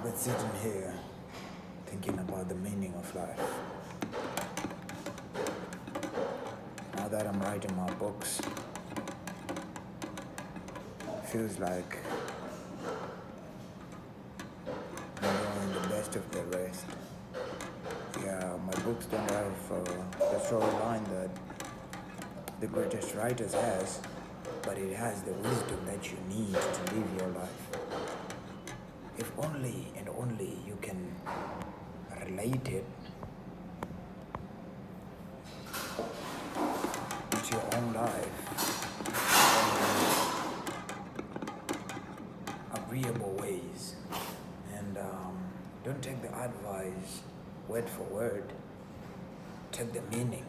I've been sitting here thinking about the meaning of life. Now that I'm writing my books, feels like I'm doing the best of the rest. Yeah, my books don't have the storyline that the greatest writers has, but it has the wisdom that you need to live your life. If only and only you can relate it to your own life in agreeable ways, and don't take the advice word for word, take the meaning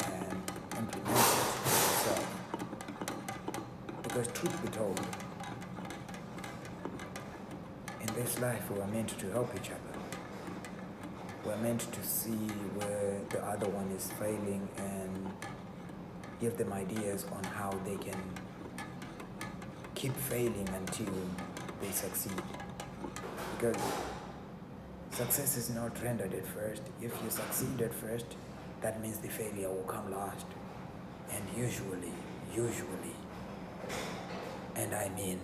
and implement it yourself. Because truth be told, in this life we are meant to help each other. We're meant to see where the other one is failing and give them ideas on how they can keep failing until they succeed. Because success is not rendered at first. If you succeed at first, that means the failure will come last. And usually, and I mean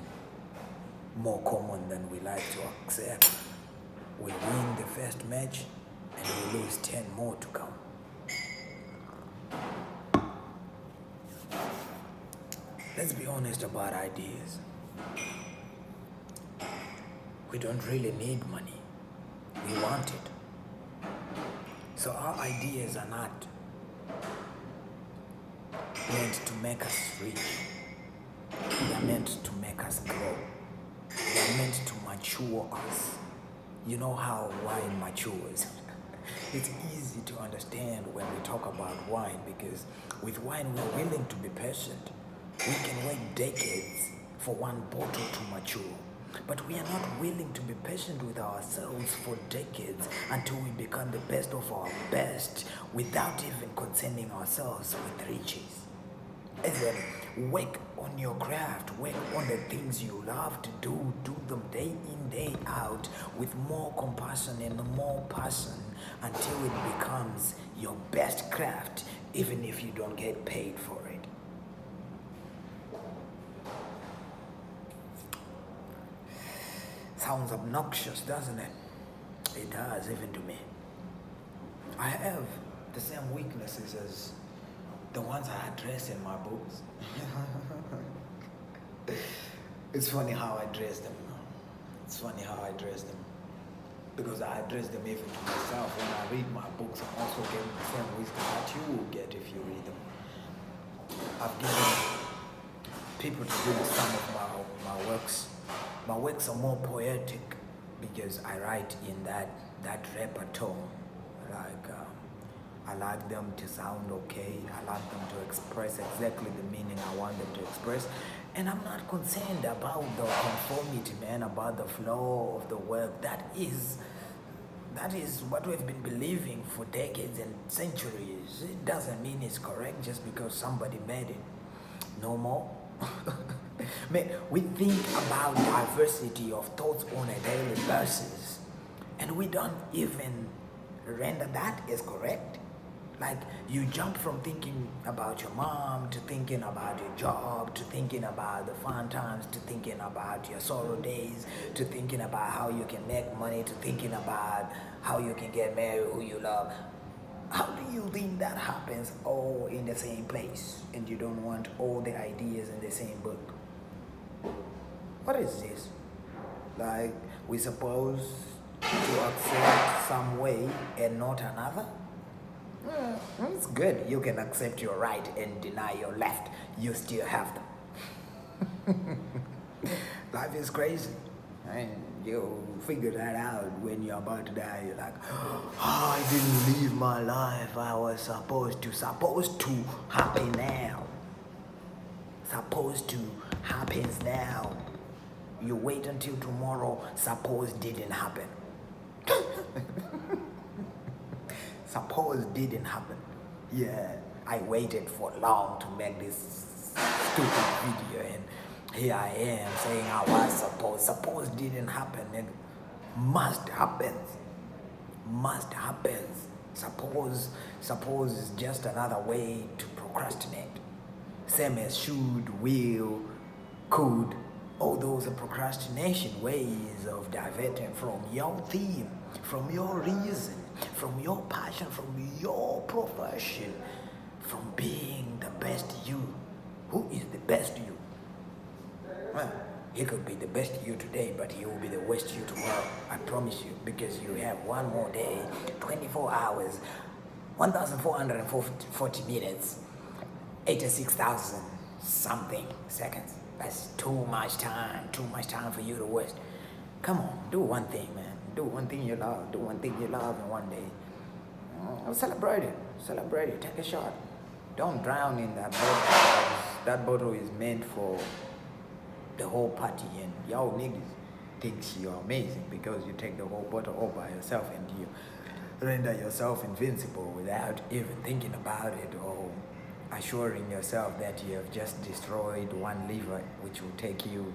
more common than we like to accept, we win the first match and we lose 10 more to come. Let's be honest about ideas. We don't really need money. We want it. So our ideas are not meant to make us rich. They are meant to make us grow. They are meant to mature us. You know how wine matures. It's easy to understand when we talk about wine, because with wine we're willing to be patient. We can wait decades for one bottle to mature. But we are not willing to be patient with ourselves for decades until we become the best of our best without even concerning ourselves with riches. And then work on your craft, work on the things you love to do them day in, day out with more compassion and more passion until it becomes your best craft, even if you don't get paid for it. Sounds obnoxious, doesn't it? It does, even to me. I have the same weaknesses as the ones I address in my books. It's funny how I address them. Because I address them even to myself. When I read my books, I'm also getting the same wisdom that you will get if you read them. I've given people to read some of my works. My works are more poetic because I write in that rapper tone. I like them to sound okay. I like them to express exactly the meaning I want them to express. And I'm not concerned about the conformity, man, about the flow of the work. That is what we've been believing for decades and centuries. It doesn't mean it's correct just because somebody made it. No more. Man, we think about diversity of thoughts on a daily basis, and we don't even render that as correct. Like, you jump from thinking about your mom to thinking about your job to thinking about the fun times to thinking about your sorrow days to thinking about how you can make money to thinking about how you can get married, who you love. How do you think that happens all in the same place and you don't want all the ideas in the same book? What is this? Like, we supposed to accept some way and not another? It's good. You can accept your right and deny your left. You still have them. Life is crazy. And you figure that out when you're about to die. You're like, oh, I didn't live my life I was supposed to happen now. Supposed to happens now. You wait until tomorrow, suppose didn't happen. Suppose didn't happen. Yeah, I waited for long to make this stupid video and Here I am saying I was supposed. Suppose didn't happen. It must happen. Must happen. Suppose is just another way to procrastinate. Same as should, will, could. All those are procrastination ways of diverting from your theme, from your reason, from your passion, from your profession, from being the best you. Who is the best you? Well, he could be the best you today, but he will be the worst you tomorrow. I promise you, because you have one more day, 24 hours, 1,440 minutes, 86,000 something seconds. That's too much time for you to waste. Come on, do one thing, man. Do one thing you love. Do one thing you love in one day. Celebrate it. Take a shot. Don't drown in that bottle. That bottle is meant for the whole party, and y'all niggas thinks you're amazing because you take the whole bottle all by yourself and you render yourself invincible without even thinking about it or assuring yourself that you have just destroyed one liver, which will take you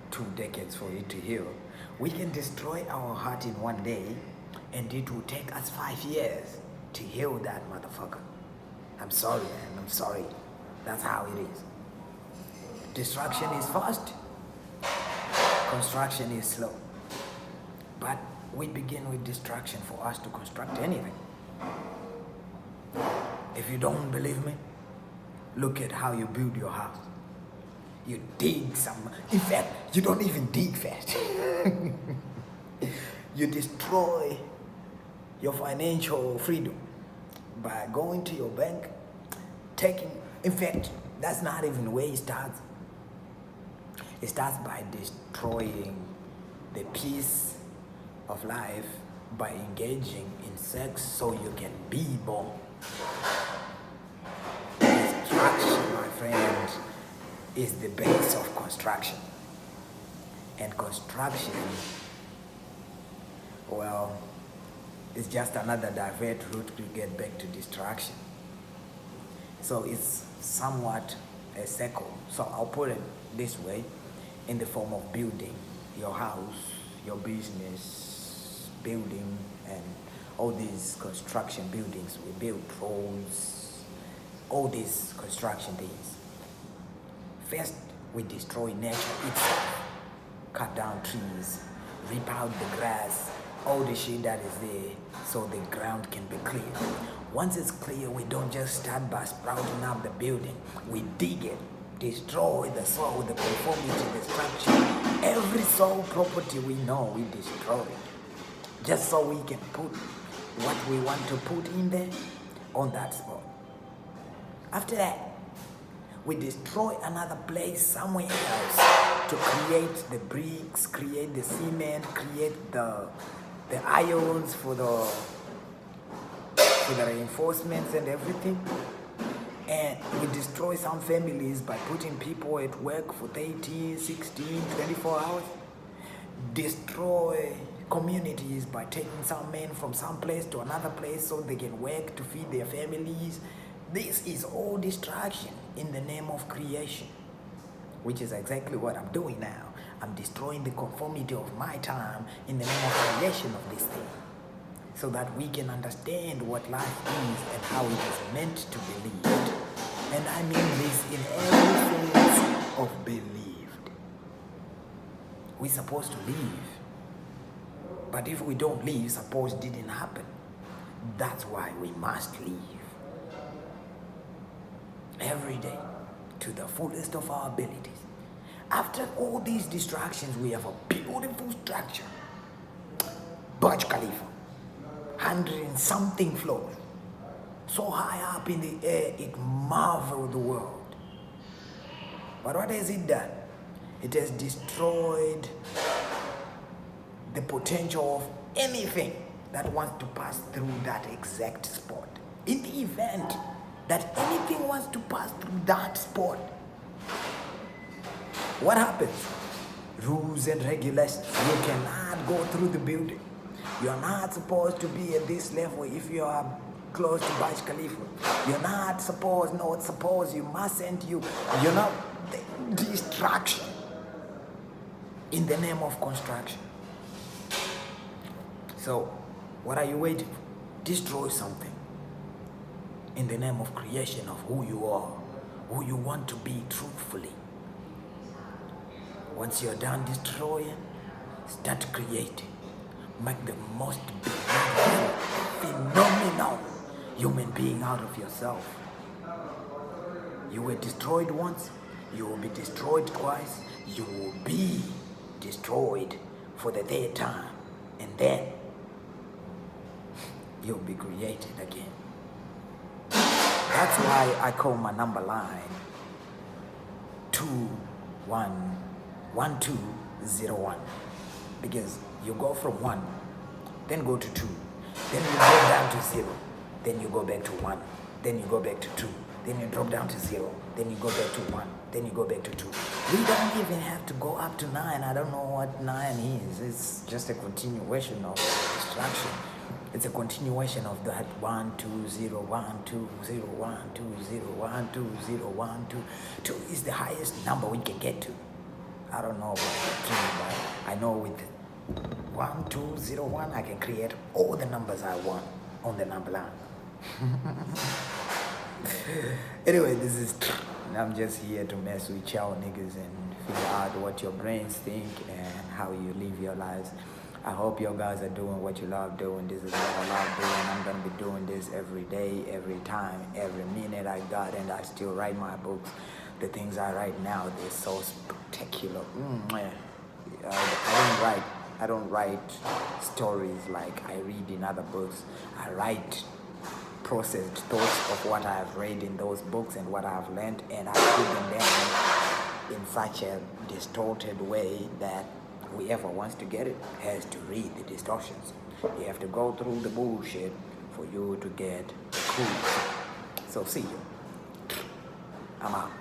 2 decades for it to heal. We can destroy our heart in one day, and it will take us 5 years to heal that motherfucker. I'm sorry, man. I'm sorry. That's how it is. Destruction is fast. Construction is slow. But we begin with destruction for us to construct anything. If you don't believe me, look at how you build your house. You dig some. In fact, you don't even dig fast. You destroy your financial freedom by going to your bank, taking. In fact, that's not even the way it starts. It starts by destroying the peace of life by engaging in sex so you can be born. Destruction, my friend, is the base of construction. And construction, well, is just another divert route to get back to destruction. So it's somewhat a circle. So I'll put it this way, in the form of building your house, your business, building, and all these construction buildings. We build roads, all these construction things. First, we destroy nature itself, cut down trees, rip out the grass, all the shit that is there, so the ground can be clear. Once it's clear, we don't just start by sprouting up the building. We dig it, destroy the soil, the conformity, the structure. Every soil property we know, we destroy it. Just so we can put what we want to put in there on that spot. After that, we destroy another place somewhere else to create the bricks, create the cement, create the irons for the reinforcements and everything. And we destroy some families by putting people at work for 13, 16, 24 hours. Destroy communities by taking some men from some place to another place so they can work to feed their families. This is all distraction in the name of creation, which is exactly what I'm doing now. I'm destroying the conformity of my time in the name of creation of this thing, so that we can understand what life is and how it is meant to be lived. And I mean this in every sense of believed. We're supposed to live. But if we don't live, suppose it didn't happen. That's why we must live. Every day, to the fullest of our abilities. After all these distractions, we have a beautiful structure. Burj Khalifa, 100-something floors. So high up in the air, it marveled the world. But what has it done? It has destroyed the potential of anything that wants to pass through that exact spot. In the event that anything wants to pass through that spot, what happens? Rules and regulations. You cannot go through the building. You're not supposed to be at this level if you are close to Burj Khalifa. You're not supposed, you mustn't, the distraction. in the name of construction. So, what are you waiting for? Destroy something in the name of creation of who you are, who you want to be truthfully. Once you're done destroying, start creating. Make the most beautiful, phenomenal human being out of yourself. You were destroyed once, you will be destroyed twice, you will be destroyed for the third time, and then you'll be created again. That's why I call my number line 211201, because you go from 1, then go to 2, then you go down to 0, then you go back to 1, then you go back to 2, then you drop down to 0, then you go back to 1, then you go back to 2. We don't even have to go up to 9. I don't know what 9 is. It's just a continuation of destruction. It's a continuation of that 1 2 0 1 2 0 1 2 0 1 2 0 1 2. 2 is the highest number we can get to. I don't know about 3, but I know with 1 2 0 1 I can create all the numbers I want on the number line. Anyway, this is Trrr, and I'm just here to mess with y'all niggas and figure out what your brains think and how you live your lives. I hope you guys are doing what you love doing. This is what I love doing. I'm gonna be doing this every day, every time, every minute I got, and I still write my books. The things I write now, they're so spectacular. I don't write stories like I read in other books. I write processed thoughts of what I have read in those books and what I have learned, and I put them down in such a distorted way that whoever wants to get it has to read the distortions. You have to go through the bullshit for you to get the truth. So see you. I'm out.